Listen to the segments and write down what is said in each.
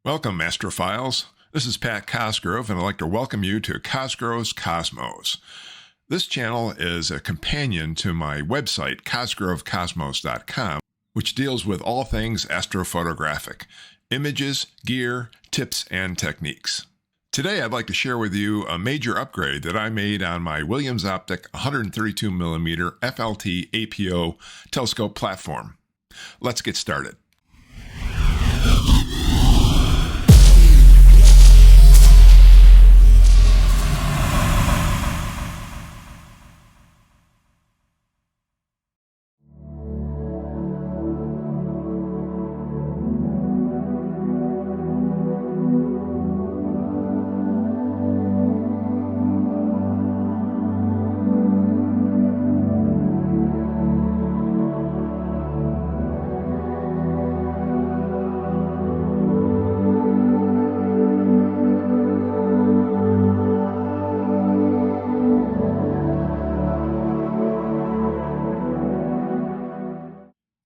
Welcome, Astrophiles. This is Pat Cosgrove, and I'd like to welcome you to Cosgrove's Cosmos. This channel is a companion to my website, cosgrovecosmos.com, which deals with all things astrophotographic, images, gear, tips, and techniques. Today, I'd like to share with you a major upgrade that I made on my Williams Optic 132mm FLT APO telescope platform. Let's get started.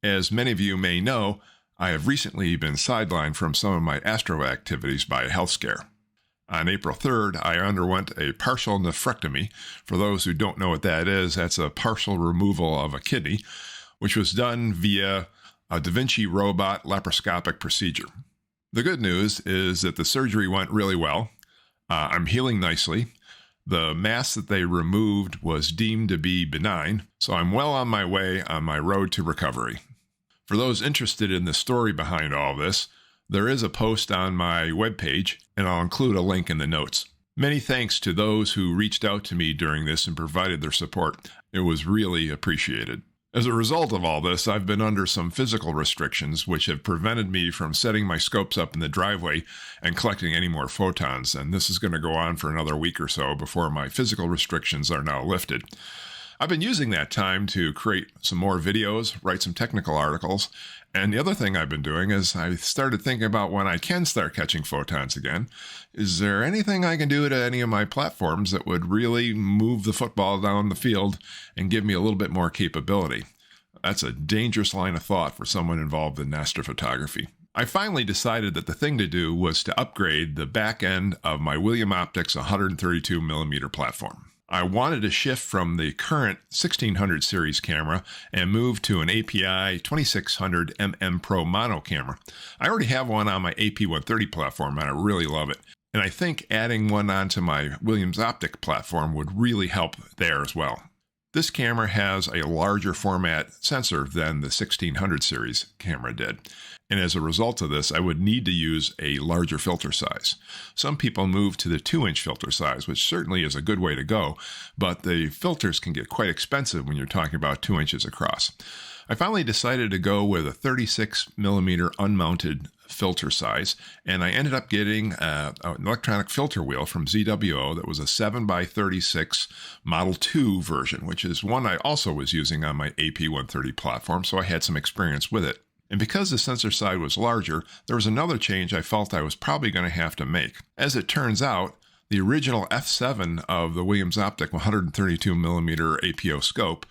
As many of you may know, I have recently been sidelined from some of my astro activities by a health scare. On April 3rd, I underwent a partial nephrectomy. For those who don't know what that is, that's a partial removal of a kidney, which was done via a Da Vinci robot laparoscopic procedure. The good news is that the surgery went really well. I'm healing nicely. The mass that they removed was deemed to be benign, so I'm well on my way on my road to recovery. For those interested in the story behind all this, there is a post on my webpage, and I'll include a link in the notes. Many thanks to those who reached out to me during this and provided their support. It was really appreciated. As a result of all this, I've been under some physical restrictions which have prevented me from setting my scopes up in the driveway and collecting any more photons, and this is going to go on for another week or so before my physical restrictions are now lifted. I've been using that time to create some more videos, write some technical articles, and the other thing I've been doing is I started thinking about when I can start catching photons again. Is there anything I can do to any of my platforms that would really move the football down the field and give me a little bit more capability? That's a dangerous line of thought for someone involved in astrophotography. I finally decided that the thing to do was to upgrade the back end of my Williams Optics 132mm platform. I wanted to shift from the current 1600 series camera and move to an API2600MM-Pro mono camera. I already have one on my AP130 platform and I really love it. And I think adding one onto my Williams Optic platform would really help there as well. This camera has a larger format sensor than the 1600 series camera did. And as a result of this, I would need to use a larger filter size. Some people move to the 2-inch filter size, which certainly is a good way to go, but the filters can get quite expensive when you're talking about 2 inches across. I finally decided to go with a 36mm unmounted filter size, and I ended up getting an electronic filter wheel from ZWO that was a 7x36 Model 2 version, which is one I also was using on my AP130 platform, so I had some experience with it. And because the sensor side was larger, there was another change I felt I was probably going to have to make. As it turns out, the original f7 of the Williams Optic 132mm APO scope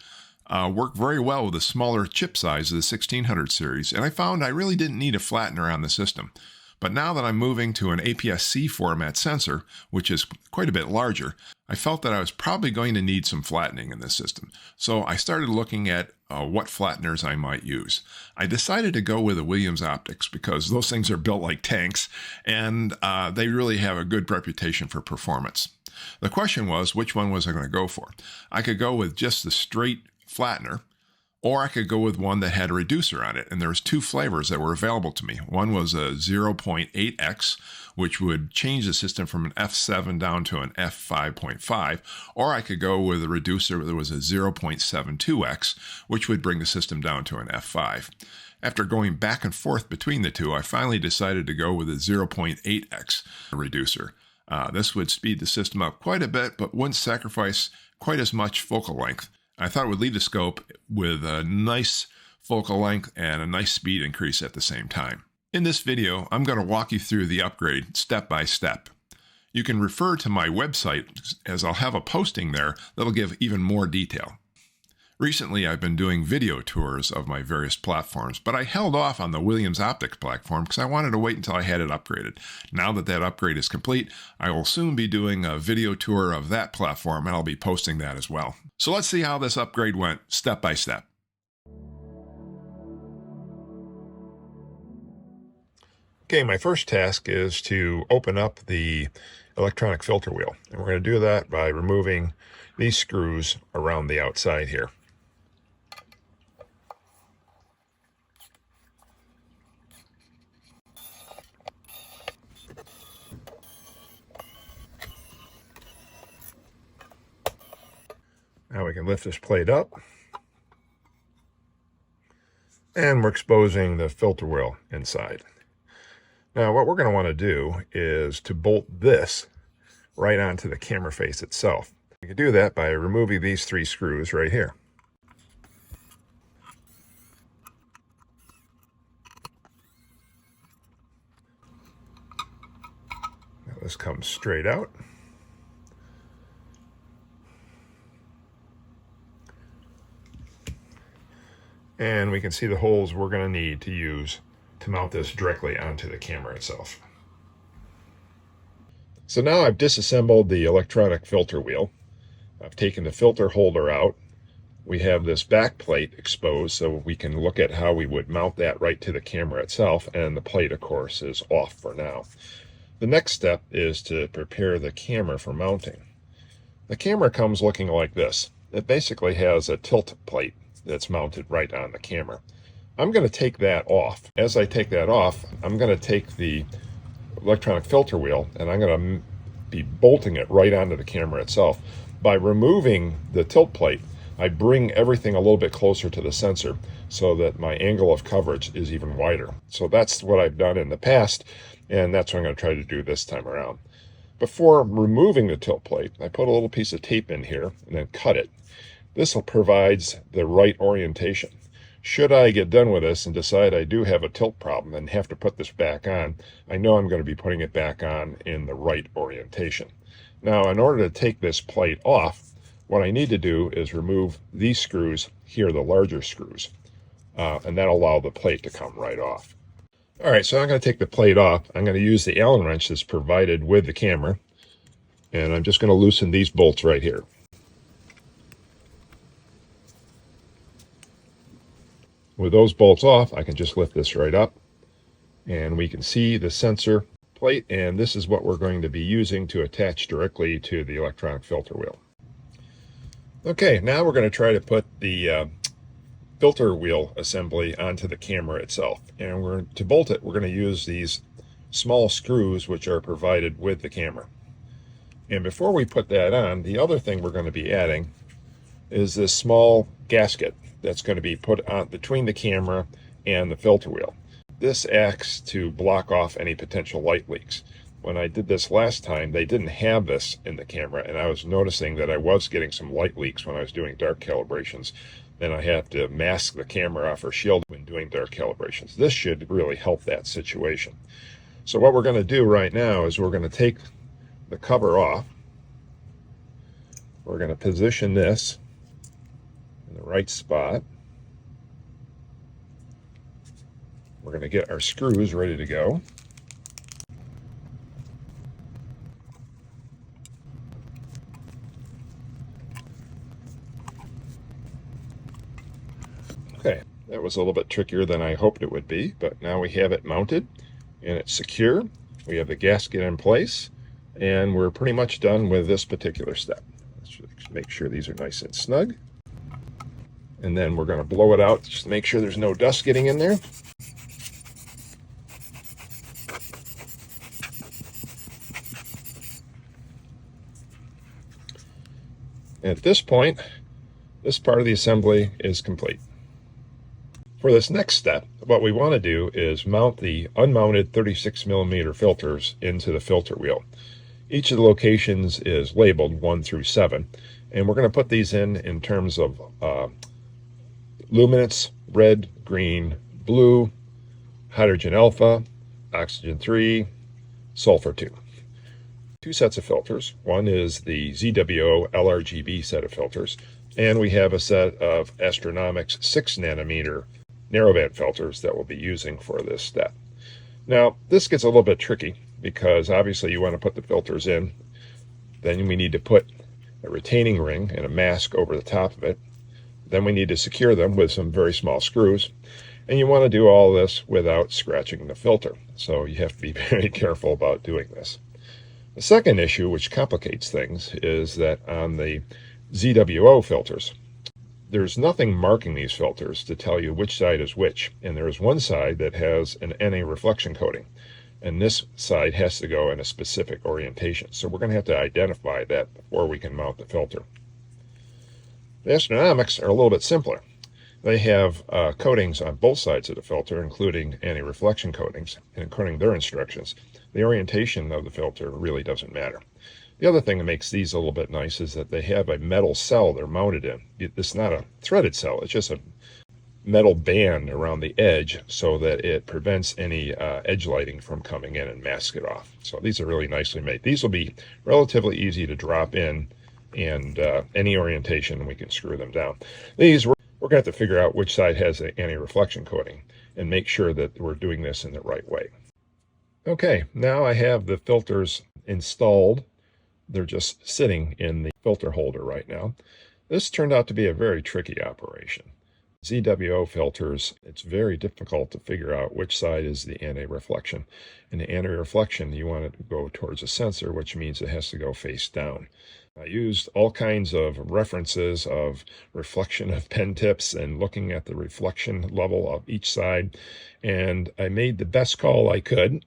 worked very well with the smaller chip size of the 1600 series, and I found I really didn't need a flattener on the system. But now that I'm moving to an APS-C format sensor, which is quite a bit larger, I felt that I was probably going to need some flattening in this system. So I started looking at what flatteners I might use. I decided to go with the Williams Optics because those things are built like tanks, and they really have a good reputation for performance. The question was, which one was I going to go for? I could go with just the straight flattener, or I could go with one that had a reducer on it, and there was two flavors that were available to me. One was a 0.8x, which would change the system from an f7 down to an f5.5, or I could go with a reducer that was a 0.72x, which would bring the system down to an f5. After going back and forth between the two, I finally decided to go with a 0.8x reducer. This would speed the system up quite a bit, but wouldn't sacrifice quite as much focal length. I thought it would leave the scope with a nice focal length and a nice speed increase at the same time. In this video, I'm going to walk you through the upgrade step by step. You can refer to my website as I'll have a posting there that'll give even more detail. Recently, I've been doing video tours of my various platforms, but I held off on the Williams Optics platform because I wanted to wait until I had it upgraded. Now that that upgrade is complete, I will soon be doing a video tour of that platform, and I'll be posting that as well. So let's see how this upgrade went step by step. Okay, my first task is to open up the electronic filter wheel, and we're going to do that by removing these screws around the outside here. Now we can lift this plate up, and we're exposing the filter wheel inside. Now what we're going to want to do is to bolt this right onto the camera face itself. We can do that by removing these three screws right here. Now this comes straight out. And we can see the holes we're going to need to use to mount this directly onto the camera itself. So now I've disassembled the electronic filter wheel. I've taken the filter holder out. We have this back plate exposed so we can look at how we would mount that right to the camera itself, and the plate of course is off for now. The next step is to prepare the camera for mounting. The camera comes looking like this. It basically has a tilt plate that's mounted right on the camera. I'm going to take that off. As I take that off, I'm going to take the electronic filter wheel and I'm going to be bolting it right onto the camera itself. By removing the tilt plate, I bring everything a little bit closer to the sensor so that my angle of coverage is even wider. So that's what I've done in the past, and that's what I'm going to try to do this time around. Before removing the tilt plate, I put a little piece of tape in here and then cut it. This provides the right orientation. Should I get done with this and decide I do have a tilt problem and have to put this back on, I know I'm going to be putting it back on in the right orientation. Now, in order to take this plate off, what I need to do is remove these screws here, the larger screws, and that'll allow the plate to come right off. All right, so I'm going to take the plate off. I'm going to use the Allen wrench that's provided with the camera, and I'm just going to loosen these bolts right here. With those bolts off, I can just lift this right up, and we can see the sensor plate, and this is what we're going to be using to attach directly to the electronic filter wheel. Okay, now we're going to try to put the filter wheel assembly onto the camera itself, and to bolt it, we're going to use these small screws which are provided with the camera. And before we put that on, the other thing we're going to be adding is this small gasket that's going to be put on between the camera and the filter wheel. This acts to block off any potential light leaks. When I did this last time, they didn't have this in the camera, and I was noticing that I was getting some light leaks when I was doing dark calibrations. Then I had to mask the camera off or shield when doing dark calibrations. This should really help that situation. So what we're going to do right now is we're going to take the cover off. We're going to position this in the right spot. We're going to get our screws ready to go. Okay, that was a little bit trickier than I hoped it would be, but now we have it mounted and it's secure. We have the gasket in place, and we're pretty much done with this particular step. Let's just make sure these are nice and snug. And then we're going to blow it out just to make sure there's no dust getting in there. At this point, this part of the assembly is complete. For this next step, what we want to do is mount the unmounted 36mm filters into the filter wheel. Each of the locations is labeled 1 through 7, and we're going to put these in terms of luminance, red, green, blue, hydrogen alpha, oxygen 3, sulfur 2. two sets of filters. One is the ZWO LRGB set of filters, and we have a set of Astronomics 6 nanometer narrowband filters that we'll be using for this step. Now, this gets a little bit tricky because obviously you want to put the filters in. Then we need to put a retaining ring and a mask over the top of it. Then we need to secure them with some very small screws. And you want to do all this without scratching the filter. So you have to be very careful about doing this. The second issue, which complicates things, is that on the ZWO filters, there's nothing marking these filters to tell you which side is which. And there is one side that has an NA reflection coating. And this side has to go in a specific orientation. So we're going to have to identify that before we can mount the filter. The Astronomics are a little bit simpler. They have coatings on both sides of the filter, including anti-reflection coatings, and according to their instructions, the orientation of the filter really doesn't matter. The other thing that makes these a little bit nice is that they have a metal cell they're mounted in. It's not a threaded cell, it's just a metal band around the edge so that it prevents any edge lighting from coming in and mask it off. So these are really nicely made. These will be relatively easy to drop in, and any orientation, we can screw them down. These, we're going to have to figure out which side has the anti-reflection coating and make sure that we're doing this in the right way. Okay, now I have the filters installed. They're just sitting in the filter holder right now. This turned out to be a very tricky operation. ZWO filters, it's very difficult to figure out which side is the anti-reflection. And the anti-reflection, you want it to go towards a sensor, which means it has to go face down. I used all kinds of references of reflection of pen tips and looking at the reflection level of each side. And I made the best call I could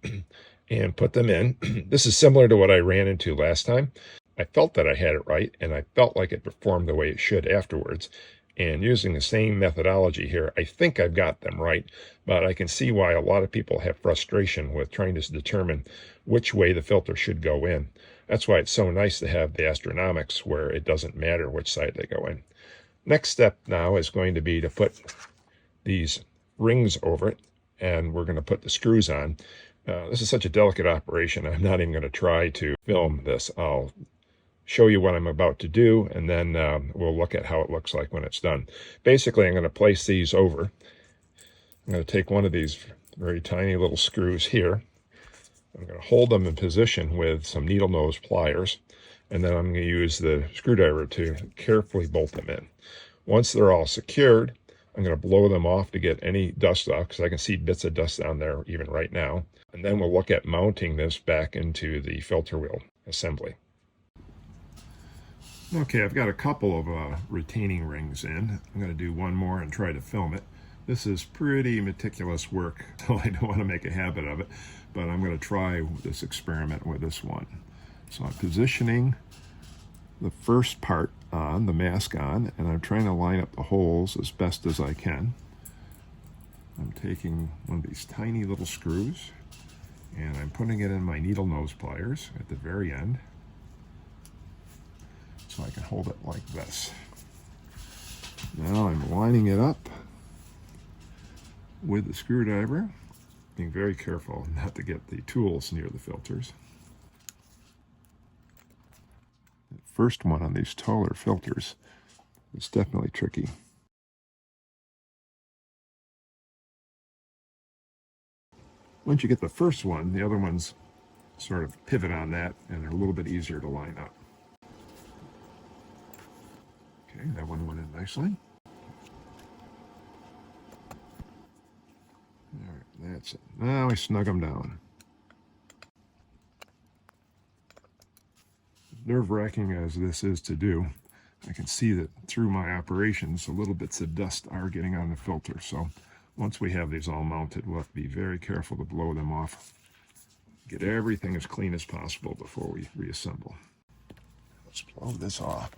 and put them in. This is similar to what I ran into last time. I felt that I had it right, and I felt like it performed the way it should afterwards. And using the same methodology here, I think I've got them right, but I can see why a lot of people have frustration with trying to determine which way the filter should go in. That's why it's so nice to have the Astronomics where it doesn't matter which side they go in. Next step now is going to be to put these rings over it, and we're going to put the screws on. This is such a delicate operation, I'm not even going to try to film this. I'll show you what I'm about to do, and then we'll look at how it looks like when it's done. Basically, I'm going to place these over. I'm going to take one of these very tiny little screws here. I'm going to hold them in position with some needle nose pliers, and then I'm going to use the screwdriver to carefully bolt them in. Once they're all secured, I'm going to blow them off to get any dust off, because I can see bits of dust down there even right now. And then we'll look at mounting this back into the filter wheel assembly. Okay, I've got a couple of retaining rings in. I'm going to do one more and try to film it. This is pretty meticulous work, so I don't want to make a habit of it, but I'm going to try this experiment with this one. So I'm positioning the first part on, the mask on, and I'm trying to line up the holes as best as I can. I'm taking one of these tiny little screws, and I'm putting it in my needle nose pliers at the very end, so I can hold it like this. Now I'm lining it up with the screwdriver, being very careful not to get the tools near the filters. The first one on these taller filters is definitely tricky. Once you get the first one, the other ones sort of pivot on that, and they're a little bit easier to line up. Okay, that one went in nicely. All right, that's it. Now I snug them down. Nerve-wracking as this is to do, I can see that through my operations, a little bits of dust are getting on the filter. So once we have these all mounted, we'll have to be very careful to blow them off. Get everything as clean as possible before we reassemble. Let's blow this off.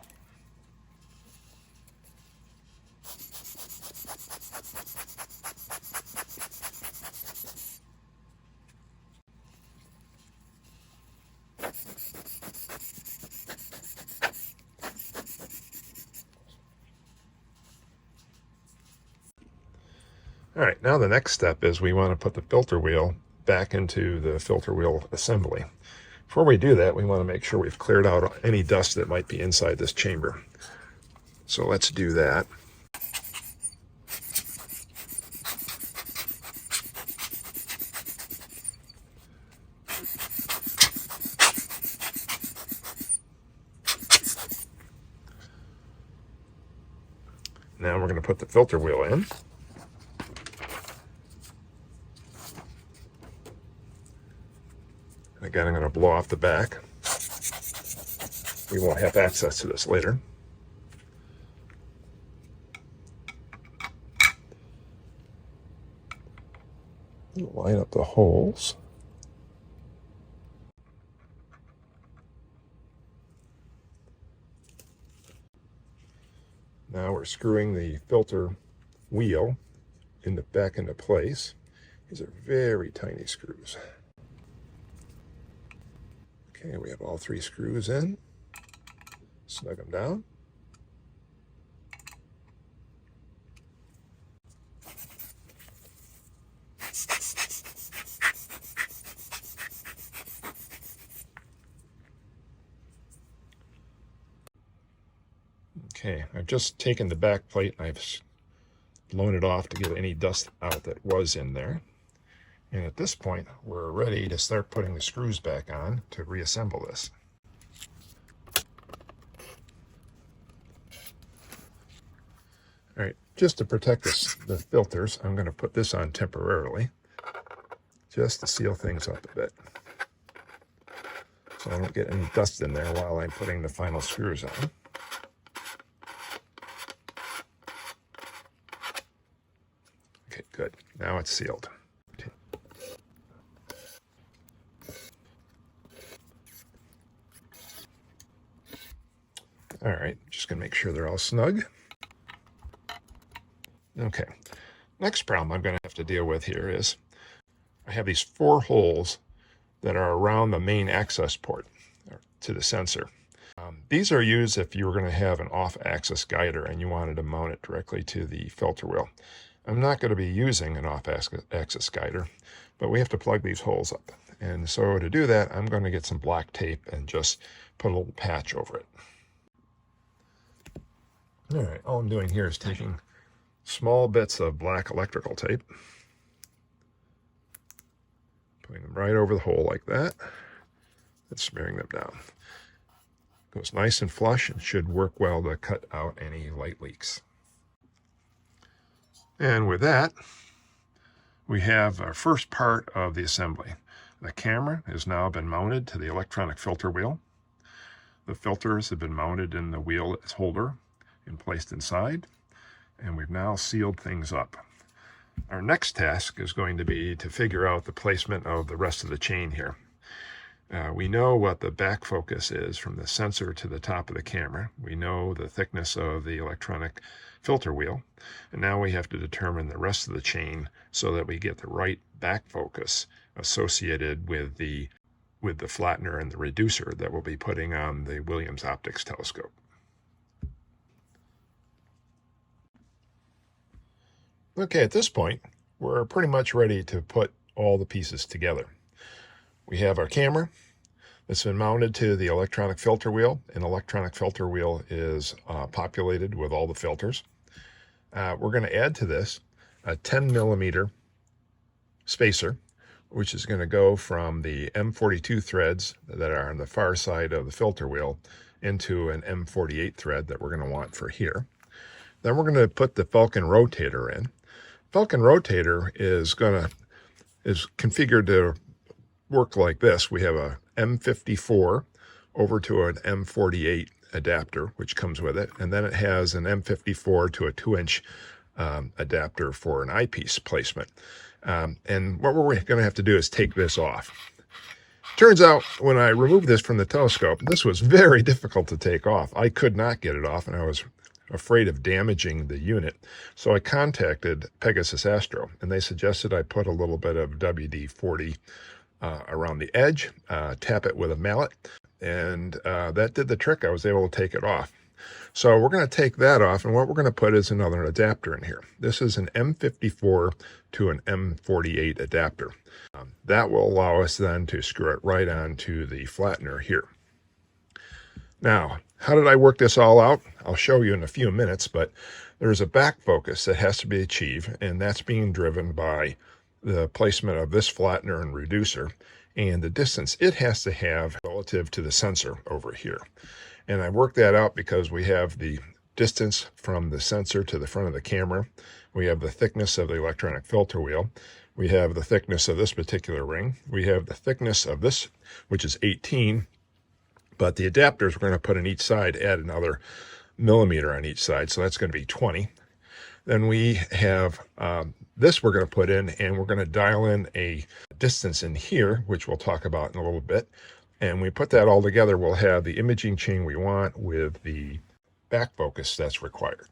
All right, now the next step is we want to put the filter wheel back into the filter wheel assembly. Before we do that, we want to make sure we've cleared out any dust that might be inside this chamber. So let's do that. Now we're going to put the filter wheel in. Again, I'm going to blow off the back. We won't have access to this later. Line up the holes. Now we're screwing the filter wheel back into place. These are very tiny screws. Okay, we have all 3 screws in. Snug them down. Okay, I've just taken the back plate and I've blown it off to get any dust out that was in there. And at this point, we're ready to start putting the screws back on to reassemble this. All right, just to protect the filters, I'm going to put this on temporarily, just to seal things up a bit, so I don't get any dust in there while I'm putting the final screws on. Okay, good. Now it's sealed. Okay. All right, just going to make sure they're all snug. Okay, next problem I'm going to have to deal with here is I have these 4 holes that are around the main access port to the sensor. These are used if you were going to have an off-axis guider and you wanted to mount it directly to the filter wheel. I'm not going to be using an off-axis guider, but we have to plug these holes up. And so to do that, I'm going to get some black tape and just put a little patch over it. All right, all I'm doing here is taking small bits of black electrical tape, putting them right over the hole like that, and smearing them down. Goes nice and flush and should work well to cut out any light leaks. And with that, we have our first part of the assembly. The camera has now been mounted to the electronic filter wheel. The filters have been mounted in the wheel holder and placed inside, and we've now sealed things up. Our next task is going to be to figure out the placement of the rest of the chain here. We know what the back focus is from the sensor to the top of the camera. We know the thickness of the electronic filter wheel, and now we have to determine the rest of the chain so that we get the right back focus associated with the flattener and the reducer that we'll be putting on the Williams Optics telescope. Okay, at this point, we're pretty much ready to put all the pieces together. We have our camera that's been mounted to the electronic filter wheel. An electronic filter wheel is populated with all the filters. We're going to add to this a 10mm spacer, which is going to go from the M42 threads that are on the far side of the filter wheel into an M48 thread that we're going to want for here. Then we're going to put the Falcon rotator in. Falcon rotator is configured to work like this. We have a M54 over to an M48 adapter, which comes with it, and then it has an M54 to a 2-inch adapter for an eyepiece placement. And what we're going to have to do is take this off. Turns out when I removed this from the telescope, this was very difficult to take off. I could not get it off, and I was afraid of damaging the unit. So I contacted Pegasus Astro, and they suggested I put a little bit of WD-40 around the edge, tap it with a mallet, and that did the trick. I was able to take it off. So we're going to take that off, and what we're going to put is another adapter in here. This is an M54 to an M48 adapter. That will allow us then to screw it right onto the flattener here. Now, how did I work this all out? I'll show you in a few minutes, but there's a back focus that has to be achieved, and that's being driven by the placement of this flattener and reducer and the distance it has to have relative to the sensor over here. And I worked that out because we have the distance from the sensor to the front of the camera. We have the thickness of the electronic filter wheel. We have the thickness of this particular ring. We have the thickness of this, which is 18, but the adapters we're going to put on each side add another millimeter on each side, so that's going to be 20. Then we have this we're going to put in, and we're going to dial in a distance in here, which we'll talk about in a little bit. And we put that all together, we'll have the imaging chain we want with the back focus that's required.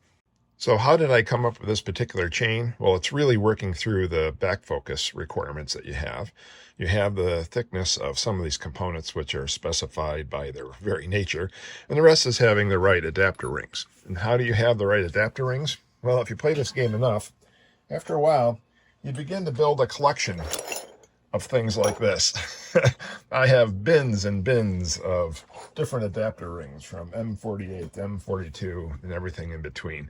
So how did I come up with this particular chain? Well, it's really working through the back focus requirements that you have. You have the thickness of some of these components, which are specified by their very nature, and the rest is having the right adapter rings. And how do you have the right adapter rings? Well, if you play this game enough, after a while, you begin to build a collection of things like this. I have bins and bins of different adapter rings from M48 to M42 and everything in between.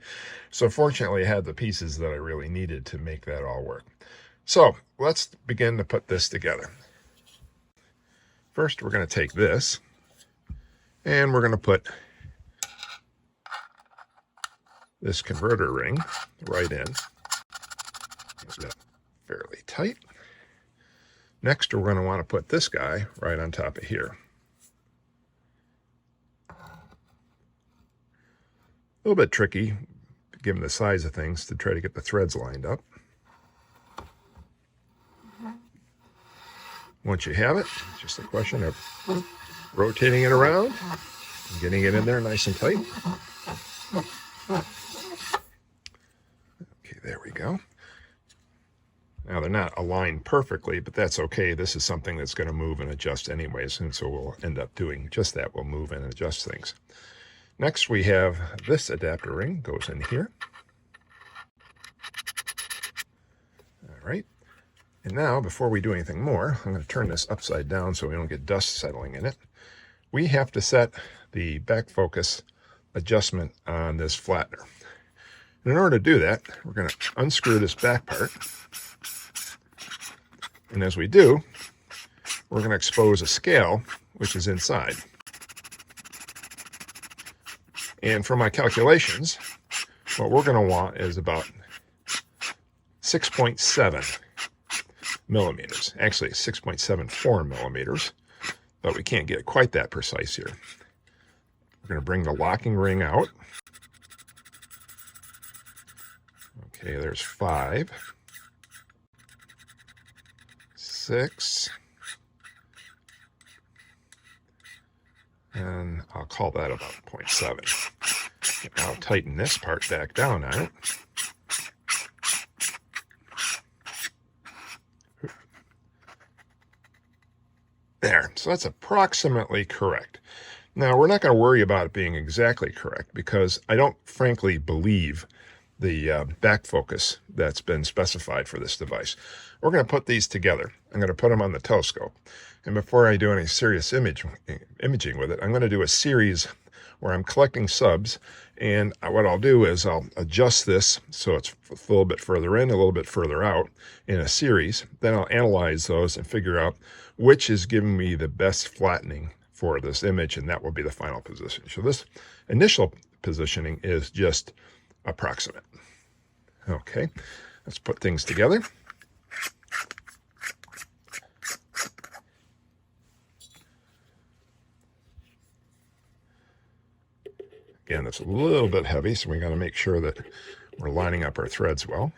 So fortunately, I had the pieces that I really needed to make that all work. So let's begin to put this together. First, we're going to take this and we're going to put this converter ring right in. It's fairly tight. Next, we're going to want to put this guy right on top of here. A little bit tricky, given the size of things, to try to get the threads lined up. Once you have it, it's just a question of rotating it around and getting it in there nice and tight. Okay, there we go. Now, they're not aligned perfectly, but that's okay. This is something that's going to move and adjust anyways, and so we'll end up doing just that. We'll move and adjust things. Next, we have this adapter ring goes in here. All right. And now, before we do anything more, I'm going to turn this upside down so we don't get dust settling in it. We have to set the back focus adjustment on this flattener. And in order to do that, we're going to unscrew this back part. And as we do, we're going to expose a scale, which is inside. And for my calculations, what we're going to want is about 6.7 millimeters. Actually, 6.74 millimeters, but we can't get quite that precise here. We're going to bring the locking ring out. Okay, there's 5. 6, and I'll call that about 0.7. Now tighten this part back down on it. There, so that's approximately correct. Now, we're not going to worry about it being exactly correct because I don't frankly believe the back focus that's been specified for this device. We're going to put these together. I'm going to put them on the telescope. And before I do any serious imaging with it, I'm going to do a series where I'm collecting subs. And what I'll do is I'll adjust this so it's a little bit further in, a little bit further out in a series. Then I'll analyze those and figure out which is giving me the best flattening for this image, and that will be the final position. So this initial positioning is just approximate. Okay, let's put things together. Again, it's a little bit heavy, so we got to make sure that we're lining up our threads well.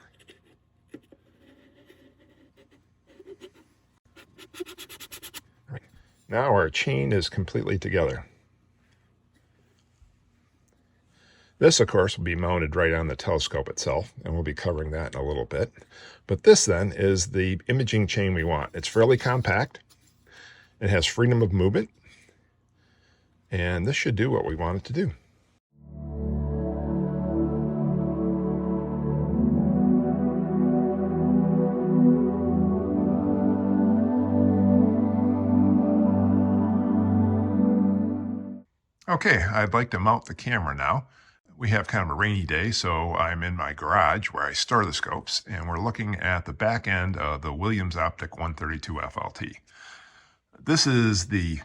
Right. Now our chain is completely together. This, of course, will be mounted right on the telescope itself, and we'll be covering that in a little bit. But this, then, is the imaging chain we want. It's fairly compact. It has freedom of movement. And this should do what we want it to do. Okay, I'd like to mount the camera now. We have kind of a rainy day, so I'm in my garage where I store the scopes, and we're looking at the back end of the Williams Optic 132 FLT. This is the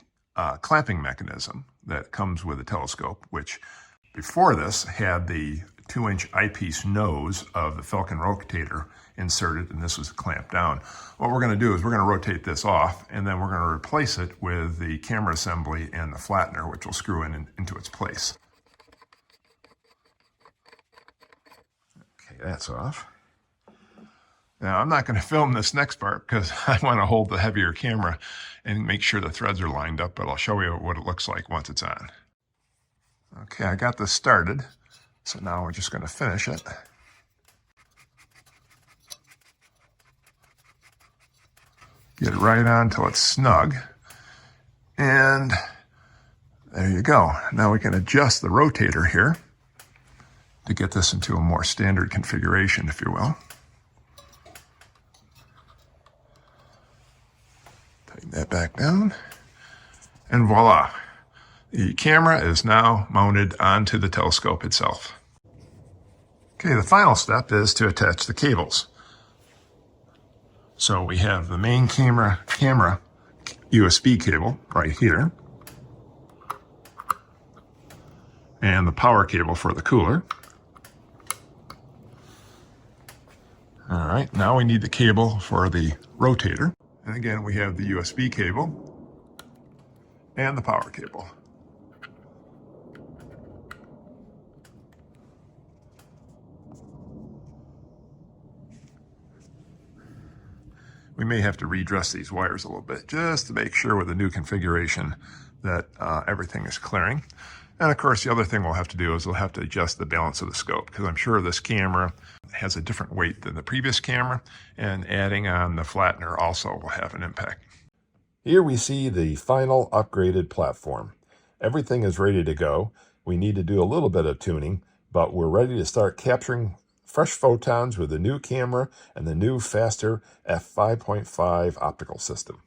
clamping mechanism that comes with the telescope, which before this had the 2-inch eyepiece nose of the Falcon rotator inserted, and this was clamped down. What we're going to do is we're going to rotate this off, and then we're going to replace it with the camera assembly and the flattener, which will screw into its place. Okay, that's off. Now, I'm not going to film this next part because I want to hold the heavier camera and make sure the threads are lined up, but I'll show you what it looks like once it's on. Okay, I got this started, so now we're just going to finish it. Get it right on until it's snug. And there you go. Now we can adjust the rotator here to get this into a more standard configuration, if you will. Tighten that back down. And voila. The camera is now mounted onto the telescope itself. Okay, the final step is to attach the cables. So we have the main camera USB cable right here, and the power cable for the cooler. All right, now we need the cable for the rotator. And again, we have the USB cable and the power cable. We may have to redress these wires a little bit just to make sure with the new configuration that everything is clearing. And of course, the other thing we'll have to do is we'll have to adjust the balance of the scope, because I'm sure this camera has a different weight than the previous camera, and adding on the flattener also will have an impact. Here we see the final upgraded platform. Everything is ready to go. We need to do a little bit of tuning, but we're ready to start capturing fresh photons with the new camera and the new faster f5.5 optical system.